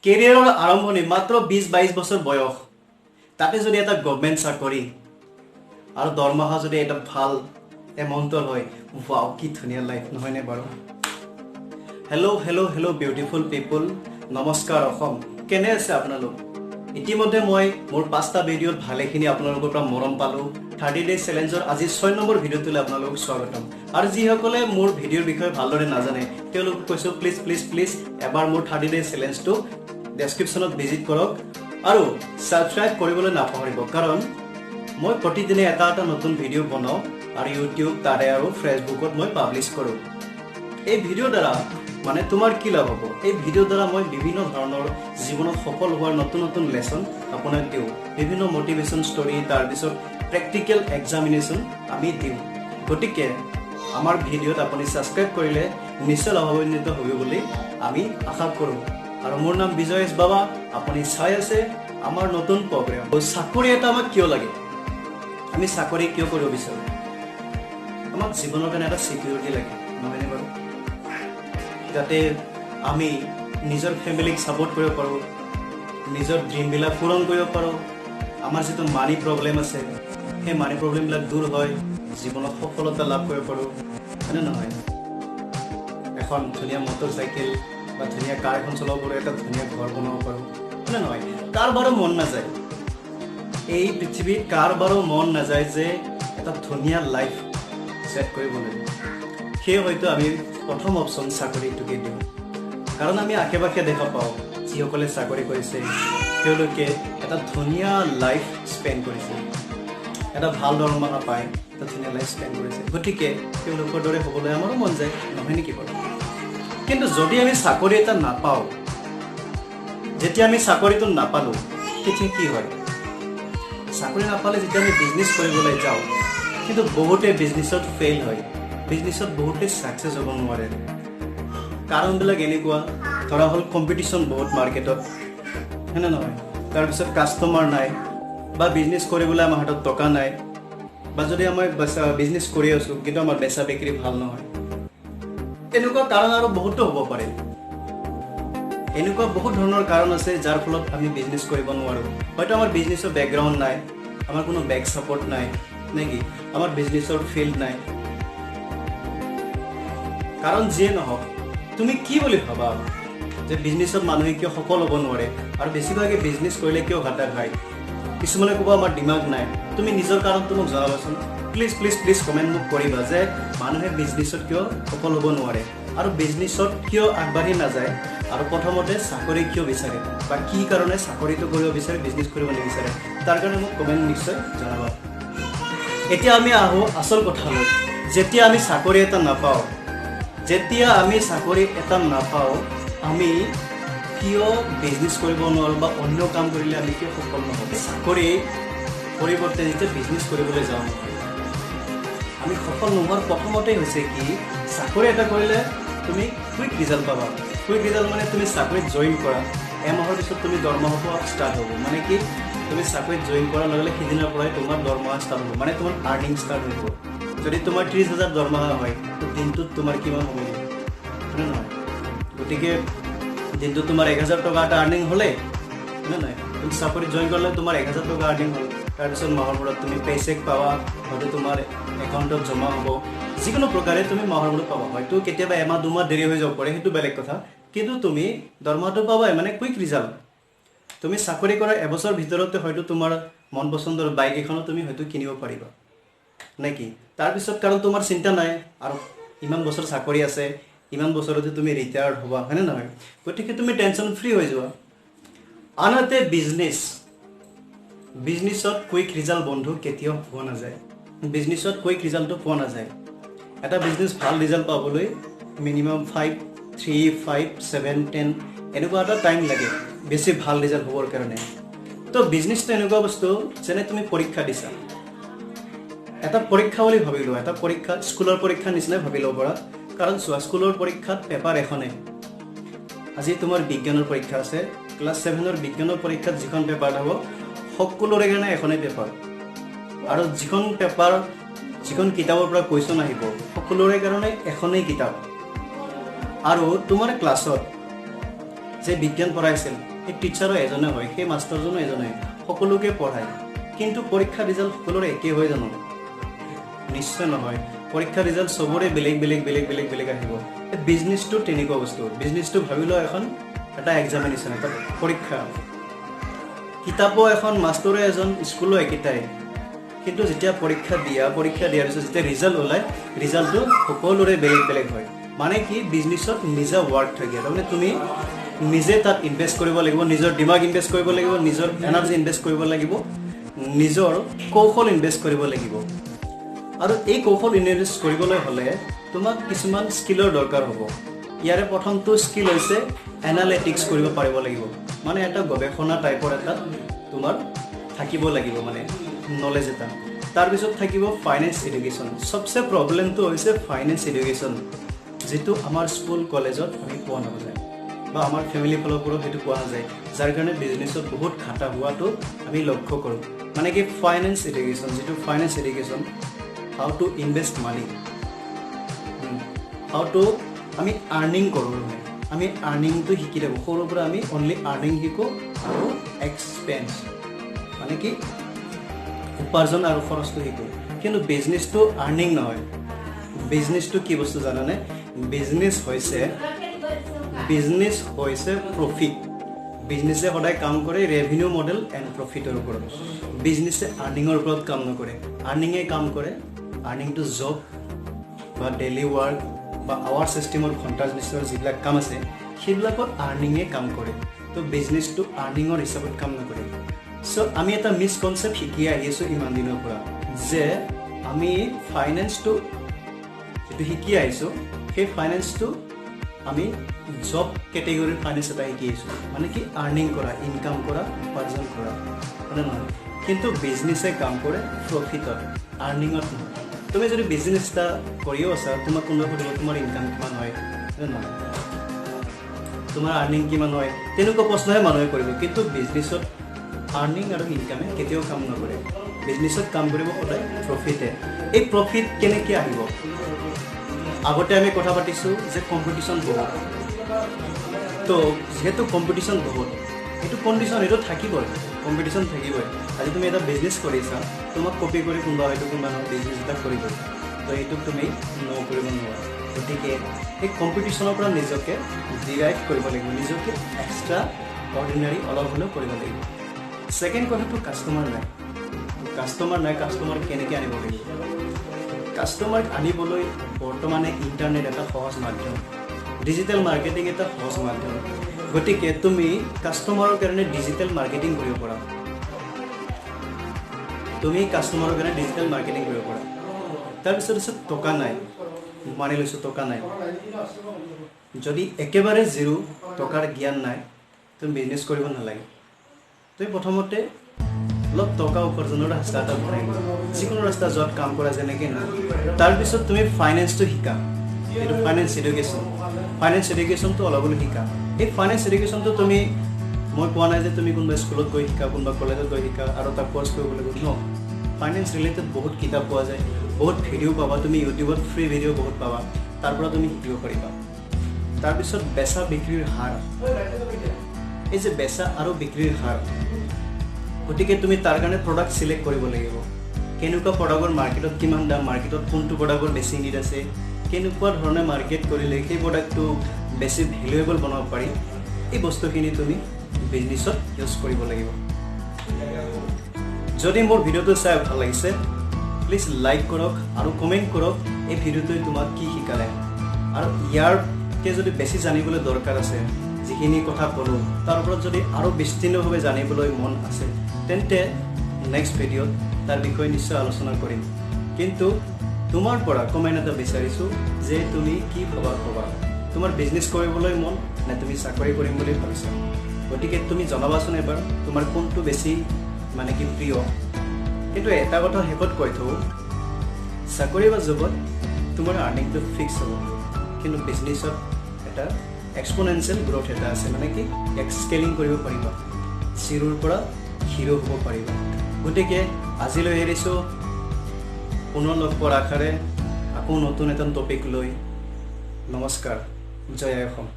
কেৰিয়াৰৰ আৰম্ভণি মাত্ৰ 20-22 বছৰ বয়স তাতে যদি এটা গভৰ্ণমেণ্ট চাকৰি আৰু দৰমহা যদি এটা ভাল এমাউণ্টৰ হয় ওয়াও কি ধুনীয়া লাইফ নহয়নে বাৰু হেল্ল' বিউটিফুল পিপল নমস্কাৰ অসম কেনে আছে আপোনালোক ইতিমধ্যে মই মোৰ 5টা ভিডিঅ'ত ভালেখিনি আপোনালোকৰ পৰা মৰম পালোঁ 30 ডে চেলেঞ্জৰ আজি 6 নম্বৰ ভিডিঅ'টোলৈ আপোনালোকক স্বাগতম আৰু যিসকলে মোৰ ভিডিঅ'ৰ বিষয়ে ভালদৰে নাজানে তেওঁলোকক কৈছোঁ প্লিজ এবাৰ মোৰ 30 ডে চেলেঞ্জটো ডেছক্ৰিপশ্যনত ভিজিট কৰক আৰু ছাবস্ক্ৰাইব কৰিবলৈ নাপাহৰিব কাৰণ মই প্ৰতিদিনে এটা নতুন ভিডিঅ' বনাওঁ আৰু ইউটিউব তাৰে আৰু ফেচবুকত মই পাব্লিছ কৰোঁ এই ভিডিঅ'ৰ দ্বাৰা মানে তোমাৰ কি লাভ হ'ব এই ভিডিঅ'ৰ দ্বাৰা মই বিভিন্ন ধৰণৰ জীৱনত সফল হোৱাৰ নতুন লেসন আপোনাক দিওঁ বিভিন্ন মোটিভেশ্যন ষ্টৰী তাৰ পিছত প্ৰেক্টিকেল এক্সামিনেশ্যন আমি দিওঁ গতিকে আমাৰ ভিডিঅ'ত আপুনি ছাবস্ক্ৰাইব কৰিলে নিশ্চয় লাভান্বিত হ'ব বুলি আমি আশা কৰোঁ আৰু মোৰ নাম বিজয় এছ বাবা আপুনি চাই আছে আমাৰ নতুন প্ৰগ্ৰাম চাকৰি এটা আমাক কিয় লাগে আমি চাকৰি কিয় কৰিব বিচাৰোঁ আমাক জীৱনৰ কাৰণে এটা সিকিউৰিটি লাগে নহয়নে বাৰু যাতে আমি নিজৰ ফেমিলিক সাপোৰ্ট কৰিব পাৰোঁ নিজৰ ড্ৰিমবিলাক পূৰণ কৰিব পাৰোঁ আমাৰ যিটো মানি প্ৰব্লেম আছে সেই মানি প্ৰব্লেমবিলাক দূৰ হয় জীৱনত সফলতা লাভ কৰিব পাৰোঁ হয়নে নহয় এখন ধুনীয়া মটৰচাইকেল বা ধুনীয়া কাৰ এখন চলাব পাৰোঁ এটা ধুনীয়া ঘৰ বনাব পাৰোঁ হয়নে নহয় কাৰোবাৰো মন নাযায় এই পৃথিৱীত কাৰোবাৰো মন নাযায় যে এটা ধুনীয়া লাইফ সেট কৰিবলৈ সেই হয়তো আমি প্ৰথম অপশ্যন চাকৰিটোকে দিওঁ কাৰণ আমি আশে পাশে দেখা পাওঁ যিসকলে চাকৰি কৰিছে তেওঁলোকে এটা ধুনীয়া লাইফ স্পেণ্ড কৰিছে এটা ভাল দৰমহা পায় এটা ধুনীয়া লাইফ স্পেণ্ড কৰিছে গতিকে তেওঁলোকৰ দৰে হ'বলৈ আমাৰো মন যায় নহয় নেকি বাৰু কিন্তু যদি আমি চাকৰি এটা নাপাওঁ যেতিয়া আমি চাকৰিটো নাপালোঁ তেতিয়া কি হয় চাকৰি নাপালে যেতিয়া আমি বিজনেছ কৰিবলৈ যাওঁ কিন্তু বহুতে বিজনেছত ফেইল হয় বিজনেছত বহুতে সাকসেস হ'ব নোৱাৰে কাৰণবিলাক এনেকুৱা ধৰা হ'ল কম্পিটিশ্যন বহুত মাৰ্কেটত হয়নে নহয় তাৰপিছত কাষ্টমাৰ নাই বা বিজনেছ কৰিবলৈ আমাৰ হাতত টকা নাই বা যদি আমাৰ বিজনেছ কৰি আছোঁ কিন্তু আমাৰ বেচা বিক্ৰী ভাল নহয় এনেকুৱা কাৰণ আৰু বহুতো হ'ব পাৰে এনেকুৱা বহুত ধৰণৰ কাৰণ আছে যাৰ ফলত আমি বিজনেছ কৰিব নোৱাৰোঁ হয়তো আমাৰ বিজনেছৰ বেকগ্ৰাউণ্ড নাই আমাৰ কোনো বেক ছাপৰ্ট নাই নেকি আমাৰ বিজনেছৰ ফিল্ড নাই কাৰণ যিয়ে নহওক তুমি কি বুলি ভাবা যে বিজনেছত মানুহে কিয় সফল হ'ব নোৱাৰে আৰু বেছিভাগে বিজনেছ কৰিলে কিয় ঘাটা খায় কিছুমানে ক'ব আমাৰ দিমাগ নাই তুমি নিজৰ কাৰণটো মোক জনাবাচোন প্লিজ কমেণ্ট মোক কৰিবা যে মানুহে বিজনেছত কিয় সফল হ'ব নোৱাৰে আৰু বিজনেছত কিয় আগবাঢ়ি নাযায় আৰু প্ৰথমতে চাকৰি কিয় বিচাৰে বা কি কাৰণে চাকৰিটো কৰিব বিচাৰে বিজনেছ কৰিব নিবিচাৰে তাৰ কাৰণে মোক কমেণ্ট নিশ্চয় জনাবা এতিয়া আমি আহোঁ আচল কথালৈ যেতিয়া আমি চাকৰি এটা নাপাওঁ আমি কিয় বিজনেছ কৰিব নোৱাৰোঁ বা অন্য কাম কৰিলে আমি কিয় সফল নহ'ব চাকৰি পৰিৱৰ্তে যেতিয়া বিজনেছ কৰিবলৈ যাওঁ আমি সফল নোহোৱাৰ প্ৰথমতেই হৈছে কি চাকৰি এটা কৰিলে তুমি কুইক ৰিজাল্ট পাবা কুইক ৰিজাল্ট মানে তুমি চাকৰিত জইন কৰা এমাহৰ পিছত তুমি দৰমহা পোৱা ষ্টাৰ্ট হ'ব মানে কি তুমি চাকৰিত জইন কৰাৰ লগে লগে সিদিনাৰ পৰাই তোমাৰ দৰমহা ষ্টাৰ্ট হ'ব মানে তোমাৰ আৰ্নিং ষ্টাৰ্ট হ'ব যদি তোমাৰ 30,000 দৰমহা হয় দিনটোত তোমাৰ কিমান হ'ব নহয় গতিকে দিনটোত তোমাৰ 1,000 টকা এটা আৰ্নিং হ'লে নহয় তুমি চাকৰিত জইন কৰিলে তোমাৰ 1,000 টকা আৰ্নিং হ'ল তাৰপিছত মাহৰ মূৰত তুমি পেচেক পাবা হয়তো তোমাৰ একাউণ্টত জমা হ'ব যিকোনো প্ৰকাৰে তুমি মাহৰ মূৰত পাবা হয়তো কেতিয়াবা এমাহ দুমাহ দেৰি হৈ যাব পাৰে সেইটো বেলেগ কথা কিন্তু তুমি দৰমহাটো পাবাই মানে কুইক ৰিজাল্ট তুমি চাকৰি কৰাৰ এবছৰ ভিতৰতে হয়তো তোমাৰ মন পচন্দৰ বাইক এখনো তুমি হয়তো কিনিব পাৰিবা নেকি তাৰপিছত কাৰণ তোমাৰ চিন্তা নাই আৰু ইমান বছৰ চাকৰি আছে ইমান বছৰতে তুমি ৰিটায়াৰ্ড হ'বা হয়নে নহয় গতিকে তুমি টেনশ্যন ফ্ৰী হৈ যোৱা আনহাতে বিজনেছত কুইক ৰিজাল্ট বন্ধু কেতিয়াও পোৱা নাযায় বিজনেছত কুইক ৰিজাল্টটো পোৱা নাযায় এটা বিজনেছ ভাল ৰিজাল্ট পাবলৈ মিনিমাম 5, 3, 5, 7, 10 এনেকুৱা এটা টাইম লাগে বেছি ভাল ৰিজাল্ট হ'বৰ কাৰণে তো বিজনেছটো এনেকুৱা বস্তু যেনে তুমি পৰীক্ষা দিছা এটা পৰীক্ষা বুলি ভাবি লোৱা এটা পৰীক্ষা স্কুলৰ পৰীক্ষা নিচিনাই ভাবি ল'ব পাৰা কাৰণ চোৱা স্কুলৰ পৰীক্ষাত পেপাৰ এখনে আজি তোমাৰ বিজ্ঞানৰ পৰীক্ষা আছে ক্লাছ 7ৰ বিজ্ঞানৰ পৰীক্ষাত যিখন পেপাৰ হ'ব সকলোৰে কাৰণে এখনেই পেপাৰ আৰু যিখন কিতাপৰ পৰা কুৱেশ্যন আহিব সকলোৰে কাৰণে এখনেই কিতাপ আৰু তোমাৰ ক্লাছত যে বিজ্ঞান পঢ়াইছিল সেই টিচাৰো এজনে হয়, সেই মাষ্টাৰজনো এজনে, সকলোকে পঢ়ায়, কিন্তু পৰীক্ষাৰ ৰিজাল্ট সকলোৰে একে হয় জানো? নিশ্চয় নহয়। পৰীক্ষাৰ ৰিজাল্ট চবৰে বেলেগ বেলেগ বেলেগ বেলেগ বেলেগ আহিব। বিজনেছটো তেনেকুৱা বস্তু। বিজনেছটো ভাবি লওঁ এখন এটা এক্সামিনেশ্যন, এটা পৰীক্ষা। কিতাপো এখন, মাষ্টৰো এজন, স্কুলো একেইটাই, কিন্তু যেতিয়া পৰীক্ষা দিয়াৰ পিছত যেতিয়া ৰিজাল্ট ওলায়, ৰিজাল্টটো সকলোৰে বেলেগ বেলেগ হয়। মানে কি, বিজনেছত নিজা ৱৰ্ক থাকে, তাৰমানে তুমি নিজে তাত ইনভেষ্ট কৰিব লাগিব, নিজৰ দিমাগ ইনভেষ্ট কৰিব লাগিব, নিজৰ এনাৰ্জি ইনভেষ্ট কৰিব লাগিব, নিজৰ কৌশল ইনভেষ্ট কৰিব লাগিব। আৰু এই কৌশল ইনভেষ্ট কৰিবলৈ হ'লে তোমাক কিছুমান স্কিলৰ দৰকাৰ হ'ব। ইয়াৰে প্ৰথমটো স্কিল হৈছে এনালিটিক্স কৰিব পাৰিব লাগিব, মানে এটা গৱেষণা টাইপৰ এটা তোমাৰ থাকিব লাগিব, মানে নলেজ এটা। তাৰপিছত থাকিব ফাইনেন্স এডুকেশ্যন। চবচে প্ৰব্লেমটো হৈছে ফাইনেন্স এডুকেশ্যন, যিটো আমাৰ স্কুল কলেজত আমি পোৱা নাযায়, বা আমাৰ ফেমিলি ফালৰ পৰাও সেইটো পোৱা নাযায়, যাৰ কাৰণে বিজনেছত বহুত ঘাটা হোৱাটো আমি লক্ষ্য কৰোঁ। মানে কি, ফাইনেন্স এডুকেশ্যন, যিটো finance education, how to invest money, how to আমি আৰ্নিং কৰোঁ, আমি আৰ্নিংটো শিকি থাকোঁ। সৰুৰ পৰা আমি অনলি আৰ্নিং শিকোঁ আৰু এক্সপেন্স, মানে কি উপাৰ্জন আৰু খৰচটো শিকোঁ। কিন্তু বিজনেছটো আৰ্নিং নহয়। বিজনেছটো কি বস্তু জানানে? বিজনেছ হৈছে প্ৰফিট। বিজনেছে সদায় কাম কৰে ৰেভিনিউ মডেল এণ্ড প্ৰফিটৰ ওপৰত। বিজনেছে আৰ্নিঙৰ ওপৰত কাম নকৰে। আৰ্নিঙে কাম কৰে, আৰ্নিংটো জব বা ডেইলি ৱৰ্ক বা আৱাৰ ছিষ্টেমৰ ঘণ্টাৰ নিচিনা যিবিলাক কাম আছে, সেইবিলাকত আৰ্নিঙে কাম কৰে। তো বিজনেছটো আৰ্নিঙৰ হিচাপত কাম নকৰে। চ' আমি এটা মিছকনচেপ্ট শিকি আহি আছোঁ ইমান দিনৰ পৰা, যে আমি ফাইনেন্সটো যিটো শিকি আহিছোঁ, সেই ফাইনেন্সটো আমি জব কেটেগৰীৰ ফাইনেন্স এটা শিকি আহিছোঁ, মানে কি আৰ্নিং কৰা, ইনকাম কৰা, উপাৰ্জন কৰা, হয়নে নহয়? কিন্তু বিজনেছে কাম কৰে প্ৰফিটত, আৰ্নিঙত নহয়। তুমি যদি বিজনেছ এটা কৰিও আছা, তোমাক কোনোবাই সুধিব তোমাৰ ইনকাম কিমান হয়, হয়নে নহয়, তোমাৰ আৰ্নিং কিমান হয়, তেনেকুৱা প্ৰশ্নহে মানুহে কৰিব। কিন্তু বিজনেছত আৰ্নিং আৰু ইনকামে কেতিয়াও কাম নকৰে। বিজনেছত কাম কৰিব সদায় প্ৰফিটে। এই প্ৰফিট কেনেকৈ আহিব? আগতে আমি কথা পাতিছোঁ যে কম্পিটিশ্যন বহুত। তো যিহেতু কম্পিটিশ্যন বহুত, এইটো কণ্ডিশ্যন, এইটো থাকিবই, কম্পিটিশ্যন থাকিবই। আজি তুমি এটা বিজনেছ কৰিছা, তোমাক কপি কৰি কোনোবা হয়তো কোনোবা বিজনেছ এটা কৰিব, তো এইটোক তুমি কৰিব নোৱাৰা। গতিকে এই কম্পিটিশ্যনৰ পৰা নিজকে ডিৰাইভ কৰিব লাগিব, নিজকে এক্সট্ৰা অৰ্ডিনাৰী অলপ হ'লেও কৰিব লাগিব। ছেকেণ্ড কথাটো কাষ্টমাৰ নাই। কাষ্টমাৰ কেনেকৈ আনিব লাগিব? কাষ্টমাৰ আনিবলৈ বৰ্তমানে ইণ্টাৰনেট এটা সহজ মাধ্যম, ডিজিটেল মাৰ্কেটিং এটা সহজ মাধ্যম। গতিকে তুমি কাষ্টমাৰৰ কাৰণে ডিজিটেল মাৰ্কেটিং কৰিব পাৰা। তাৰপিছত হৈছে টকা নাই। মানি লৈছোঁ টকা নাই। যদি একেবাৰে জিৰো, টকাৰ জ্ঞান নাই, তুমি বিজনেছ কৰিব নালাগে। তুমি প্ৰথমতে অলপ টকা উপাৰ্জনৰ ৰাস্তা এটা বনাই লোৱা, যিকোনো ৰাস্তা য'ত কাম কৰা যেনেকৈ নহয়। তাৰপিছত তুমি ফাইনেন্সটো শিকা, এইটো ফাইনেন্স এডুকেশ্যনটো অলপ হ'লেও শিকা। এই ফাইনেন্স এডুকেশ্যনটো তুমি, মই কোৱা নাই যে তুমি কোনোবা স্কুলত গৈ শিকা, কোনোবা কলেজত গৈ শিকা আৰু তাক কৰ্চ কৰিব লাগিব, ন। ফাইনেন্স ৰিলেটেড বহুত কিতাপ পোৱা যায়, বহুত ভিডিঅ' পাবা, তুমি ইউটিউবত ফ্ৰী ভিডিঅ' বহুত পাবা, তাৰ পৰা তুমি শিকিব পাৰিবা। তাৰপিছত বেচা বিক্ৰীৰ হাৰ, এই যে বেচা আৰু বিক্ৰীৰ হাৰ, গতিকে তুমি তাৰ কাৰণে প্ৰডাক্ট চিলেক্ট কৰিব লাগিব। কেনেকুৱা প্ৰডাক্টৰ মাৰ্কেটত কিমান দাম, মাৰ্কেটত কোনটো প্ৰডাক্টৰ বেছি নিড আছে, কেনেকুৱা ধৰণে মাৰ্কেট কৰিলে সেই প্ৰডাক্টটো বেছি ভেলুৱেবল বনাব পাৰি, এই বস্তুখিনি তুমি বিজনেছত ইউজ কৰিব লাগিব। যদি মোৰ ভিডিঅ'টো চাই ভাল লাগিছে, প্লিজ লাইক কৰক আৰু কমেণ্ট কৰক এই ভিডিঅ'টোৱে তোমাক কি শিকালে। আৰু ইয়াৰকে যদি বেছি জানিবলৈ দৰকাৰ আছে, যিখিনি কথা ক'লোঁ তাৰ ওপৰত যদি আৰু বিস্তীৰ্ণভাৱে জানিবলৈ মন আছে, তেন্তে নেক্সট ভিডিঅ'ত তাৰ বিষয়ে নিশ্চয় আলোচনা কৰিম। কিন্তু তোমাৰ পৰা কমেণ্ট এটা বিচাৰিছোঁ যে তুমি কি ক'বা। তোমাৰ বিজনেছ কৰিবলৈ মন নে তুমি চাকৰি কৰিম বুলি ভাবিছা? গতিকে তুমি জনাবাচোন এবাৰ, তোমাৰ কোনটো বেছি মানে কি প্ৰিয়। কিন্তু এটা কথা শেষত কৈ থওঁ, চাকৰি বা জবত তোমাৰ আৰ্নিংটো ফিক্স হ'ব, কিন্তু বিজনেছত এটা এক্সপনেনচিয়েল গ্ৰথ এটা আছে, মানে কি স্কেলিং কৰিব পাৰিবা, জিৰ'ৰ পৰা হিৰ' হ'ব পাৰিবা। গতিকে আজিলৈ এৰিছোঁ, পুনৰ লগ পোৱাৰ আশাৰে আকৌ নতুন এটা টপিক লৈ। নমস্কাৰ, জয় আই অসম।